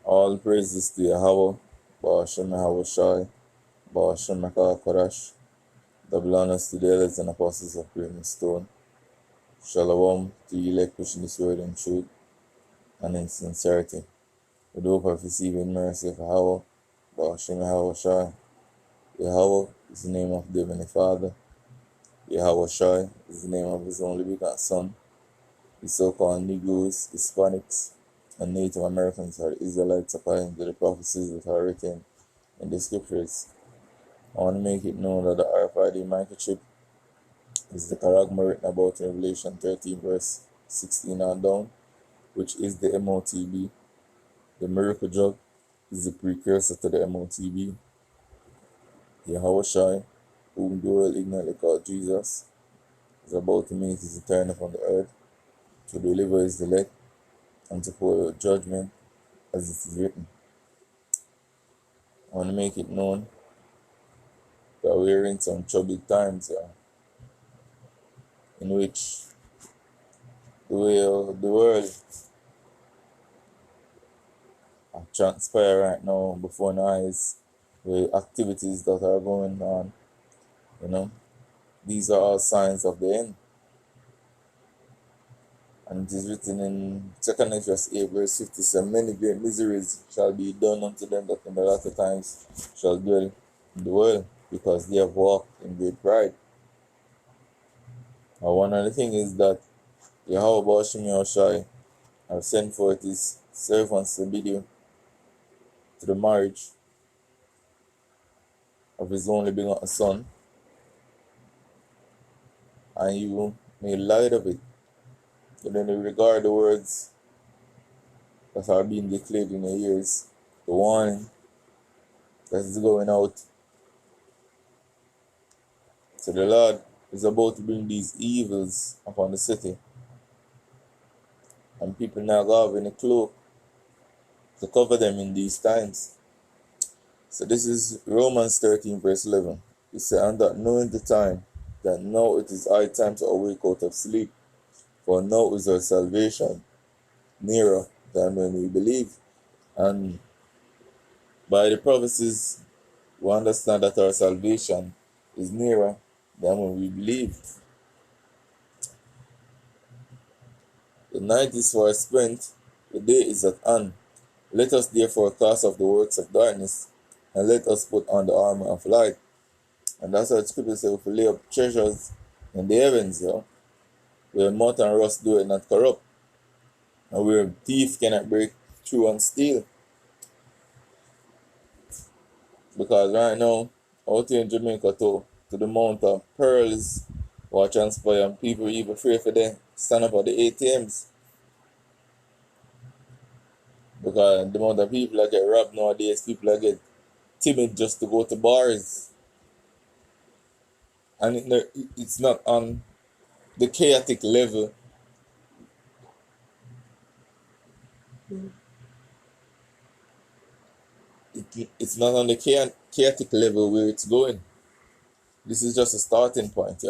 All praises to Yahweh, Ba'ashem Yahweh Shai, Ba'ashem Makah Kodash, double honors to the elders and apostles of Great Stone. Shalom to you elect pushing this word in truth and in sincerity. With hope of receiving mercy of Yahweh, Ba'ashem Yahweh Shai. Yahweh is the name of the Heavenly Father. Yahweh Shai is the name of His only begotten Son. The so-called Negroes, Hispanics, and Native Americans are the Israelites according to the prophecies that are written in the scriptures. I want to make it known that the RFID microchip is the charagma written about in Revelation 13 verse 16 on down, which is the MOTB. The miracle drug is the precursor to the MOTB. Yahweh Shai, whom the world ignorantly called Jesus, is about to make his return upon the earth to deliver his elect and to pour out judgment as it is written. I want to make it known that we're in some troubled times in which the way of the world transpire right now before our eyes, the activities that are going on, these are all signs of the end. And it is written in 2 Corinthians 8 verse 57, many great miseries shall be done unto them that in the latter times shall dwell in the world, because they have walked in great pride. Now, one of the things is that Yahweh Ba'ashem Yahushai have sent forth his servants to bid you to the marriage of his only begotten Son, and you made light of it. But then you regard the words that are being declared in your ears, the warning that is going out. So the Lord is about to bring these evils upon the city, and people now go have any cloak to cover them in these times. So this is Romans 13 verse 11. It says, and that knowing the time, that now it is high time to awake out of sleep, for now is our salvation nearer than when we believe. And by the prophecies, we understand that our salvation is nearer than when we believe. The night is far spent, the day is at hand. Let us therefore cast off the works of darkness, and let us put on the armor of light. And that's what Scripture says, if we lay up treasures in the heavens, where moth and rust do it not corrupt, and where thief cannot break through and steal. Because right now, out here in Jamaica to the Mount of Pearls, watch transpire, and people even afraid for them stand up at the ATMs. Because the amount of people that get robbed nowadays, people that get timid just to go to bars. And it's not on the chaotic level. It's not on the chaotic level where it's going. This is just a starting point,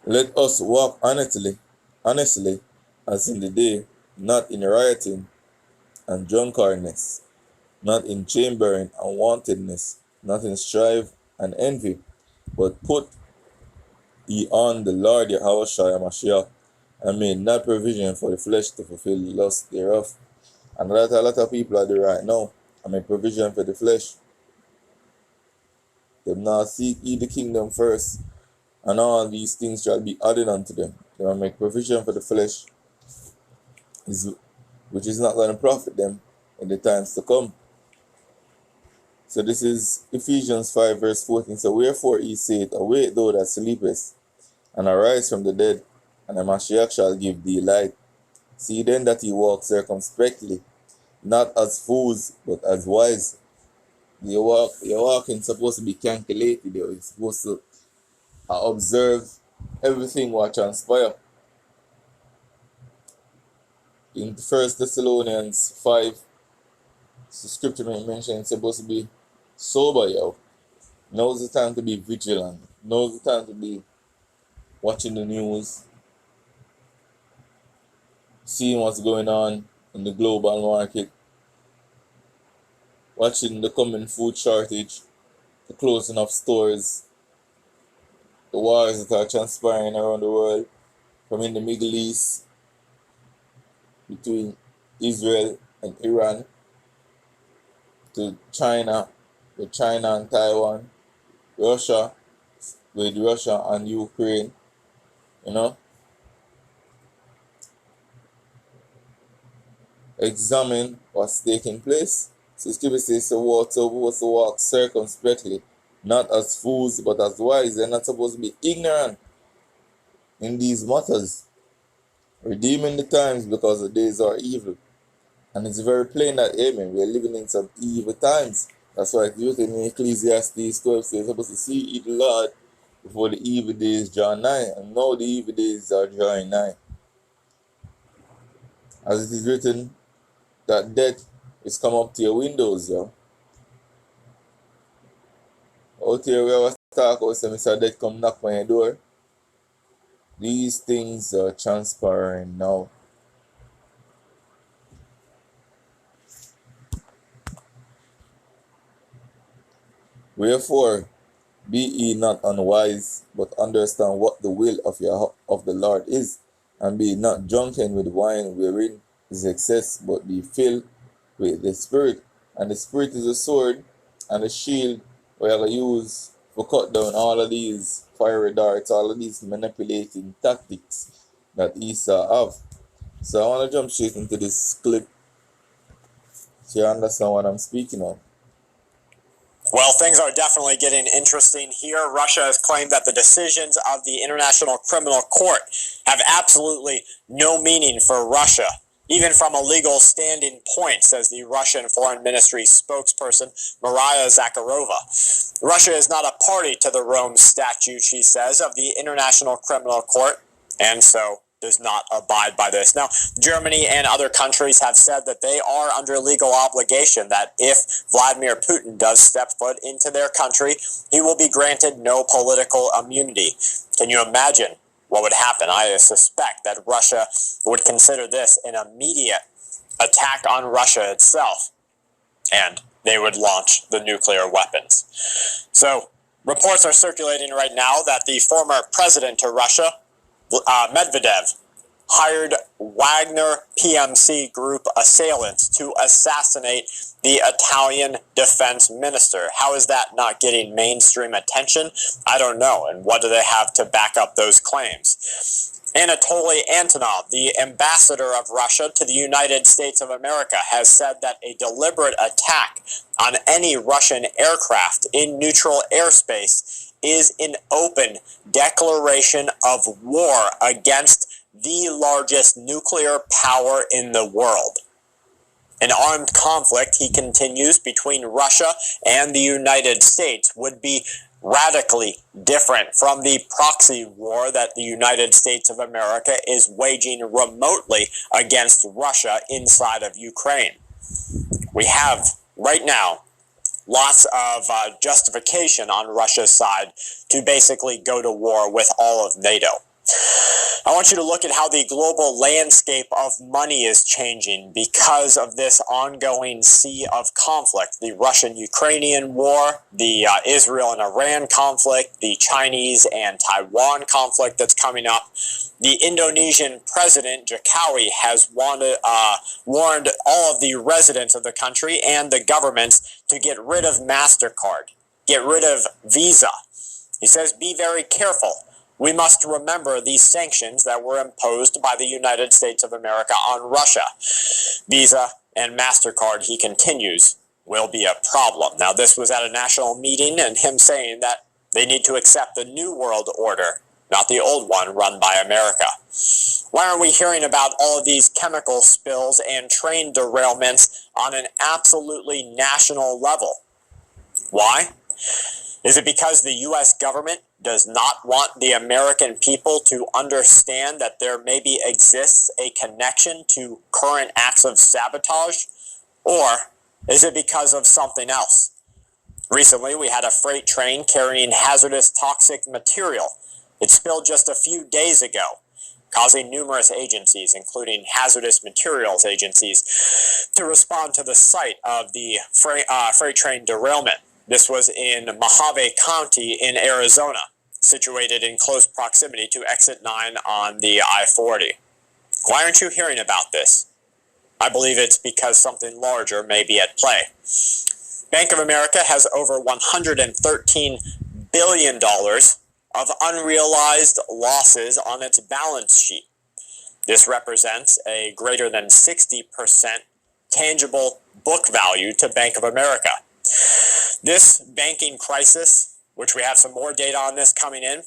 Let us walk honestly, as in the day, not in rioting and drunkardness, not in chambering and wantonness, not in strife and envy, but put ye on the Lord Yahweh Shai Mashiach, and made not provision for the flesh to fulfill the lust thereof. And that a lot of people are doing right now. I make provision for the flesh. Them not seek ye the kingdom first, and all these things shall be added unto them. They will make provision for the flesh, which is not going to profit them in the times to come. So this is Ephesians 5 verse 14. So wherefore he saith, awake thou that sleepest, and arise from the dead, and the Mashiach shall give thee light. See then that ye walk circumspectly, not as fools, but as wise. Your walking supposed to be calculated. You're supposed to observe everything what transpire. In 1 Thessalonians 5, the scripture mentions it's supposed to be sober, Now's the time to be vigilant. Now's the time to be watching the news, seeing what's going on in the global market, watching the coming food shortage, the closing of stores, the wars that are transpiring around the world, from in the Middle East between Israel and Iran to China, with China and Taiwan, Russia with Russia and Ukraine, you know. Examine what's taking place. So Scripture says to walk circumspectly, not as fools but as wise. They're not supposed to be ignorant in these matters. Redeeming the times because the days are evil. And it's very plain that, amen, we're living in some evil times. That's why it's written in Ecclesiastes 12 says, supposed to see the Lord before the evil days draw nigh. And now the evil days are drawing nigh. As it is written, that death is come up to your windows, yo. Out here we always talk about some Mr. Death come knock on your door. These things are transpiring now. Wherefore, be ye not unwise, but understand what the will of the Lord is, and be not drunken with wine wherein is excess, but be filled with the Spirit. And the Spirit is a sword and a shield where I use for cut down all of these fiery darts, all of these manipulating tactics that Esau have. So I want to jump straight into this clip so you understand what I'm speaking of. Well, things are definitely getting interesting here. Russia has claimed that the decisions of the International Criminal Court have absolutely no meaning for Russia, even from a legal standing point, says the Russian Foreign Ministry spokesperson Maria Zakharova. Russia is not a party to the Rome Statute, she says, of the International Criminal Court, and so does not abide by this. Now, Germany and other countries have said that they are under legal obligation that if Vladimir Putin does step foot into their country, he will be granted no political immunity. Can you imagine what would happen? I suspect that Russia would consider this an immediate attack on Russia itself, and they would launch the nuclear weapons. So, reports are circulating right now that the former president of Russia, Medvedev, hired Wagner PMC group assailants to assassinate the Italian defense minister. How is that not getting mainstream attention? I don't know. And what do they have to back up those claims? Anatoly Antonov, the ambassador of Russia to the United States of America, has said that a deliberate attack on any Russian aircraft in neutral airspace is an open declaration of war against the largest nuclear power in the world. An armed conflict, he continues, between Russia and the United States would be radically different from the proxy war that the United States of America is waging remotely against Russia inside of Ukraine. We have, right now, lots of justification on Russia's side to basically go to war with all of NATO. I want you to look at how the global landscape of money is changing because of this ongoing sea of conflict. The Russian-Ukrainian war, the Israel and Iran conflict, the Chinese and Taiwan conflict that's coming up. The Indonesian president, Jokowi, has warned all of the residents of the country and the governments to get rid of MasterCard, get rid of Visa. He says, be very careful. We must remember these sanctions that were imposed by the United States of America on Russia. Visa and MasterCard, he continues, will be a problem. Now, this was at a national meeting and him saying that they need to accept the new world order, not the old one run by America. Why aren't we hearing about all of these chemical spills and train derailments on an absolutely national level? Why? Is it because the U.S. government does not want the American people to understand that there maybe exists a connection to current acts of sabotage? Or is it because of something else? Recently, we had a freight train carrying hazardous toxic material. It spilled just a few days ago. causing numerous agencies, including hazardous materials agencies, to respond to the site of the freight train derailment. This was in Mojave County in Arizona, situated in close proximity to exit 9 on the I-40. Why aren't you hearing about this? I believe it's because something larger may be at play. Bank of America has over $113 billion of unrealized losses on its balance sheet. This represents a greater than 60% tangible book value to Bank of America. This banking crisis, which we have some more data on this coming in,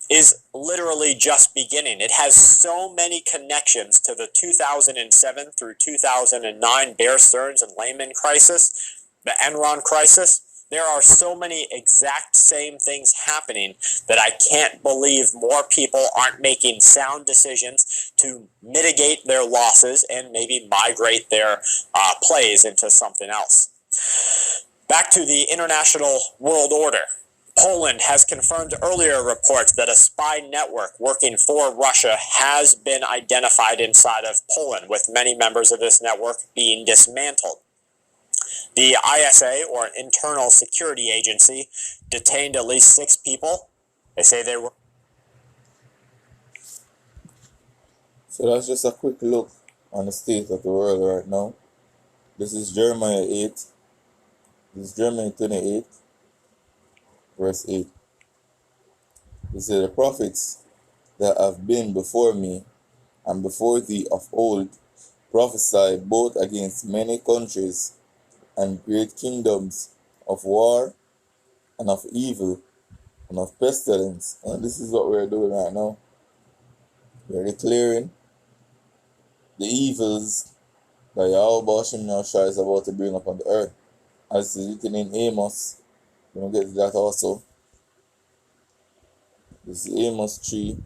is literally just beginning. It has so many connections to the 2007 through 2009 Bear Stearns and Lehman crisis, the Enron crisis. There are so many exact same things happening that I can't believe more people aren't making sound decisions to mitigate their losses and maybe migrate their plays into something else. Back to the international world order. Poland has confirmed earlier reports that a spy network working for Russia has been identified inside of Poland, with many members of this network being dismantled. The ISA, or Internal Security Agency, detained at least 6 people. They say they were... So that's just a quick look on the state of the world right now. This is Jeremiah 8. This is Jeremiah 28, verse 8. He said, the prophets that have been before me and before thee of old prophesied both against many countries and great kingdoms, of war and of evil and of pestilence. And this is what we're doing right now. We're declaring the evils that Yahweh Ba'ashem Yahushua is about to bring upon the earth. As is written in Amos, we're going to get to that also. This is Amos 3,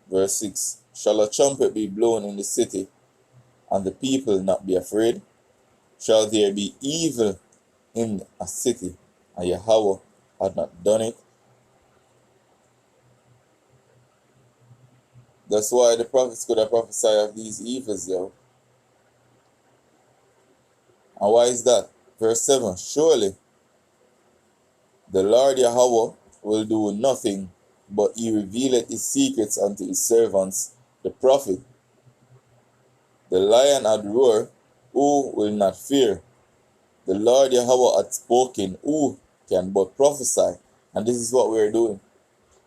verse 6. Shall a trumpet be blown in the city, and the people not be afraid? Shall there be evil in a city, and Yahweh had not done it? That's why the prophets could have prophesied of these evils, yo. And why is that? Verse 7. Surely the Lord Yahweh will do nothing, but he revealeth his secrets unto his servants, the prophet. The lion had roared, who will not fear? The Lord Yahweh had spoken, who can but prophesy? And this is what we're doing.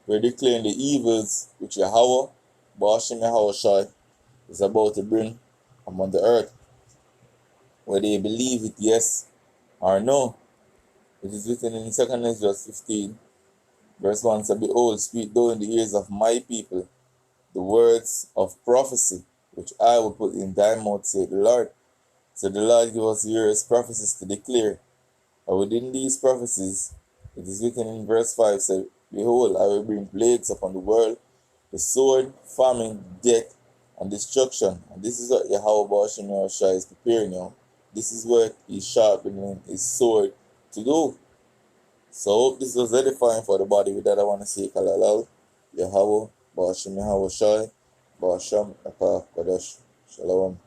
We're declaring the evils which Yahweh, Ba'ashem Yahushua, is about to bring upon the earth. Whether you believe it, yes or no. It is written in 2 Ezra 15, verse 1, say, behold, speak thou in the ears of my people the words of prophecy, which I will put in thy mouth, saith the Lord. So the Lord give us various prophecies to declare. And within these prophecies, it is written in verse 5, say, behold, I will bring plagues upon the world, the sword, famine, death, and destruction. And this is what Yahweh Ba'ashem Yahushua is preparing now. This is what he's sharpening his sword to do. So I hope this was edifying for the body. With that, I want to say Kalalal, Yahweh Ba'ashem Yahushua, Ba'ashem Akah Kadosh. Shalom.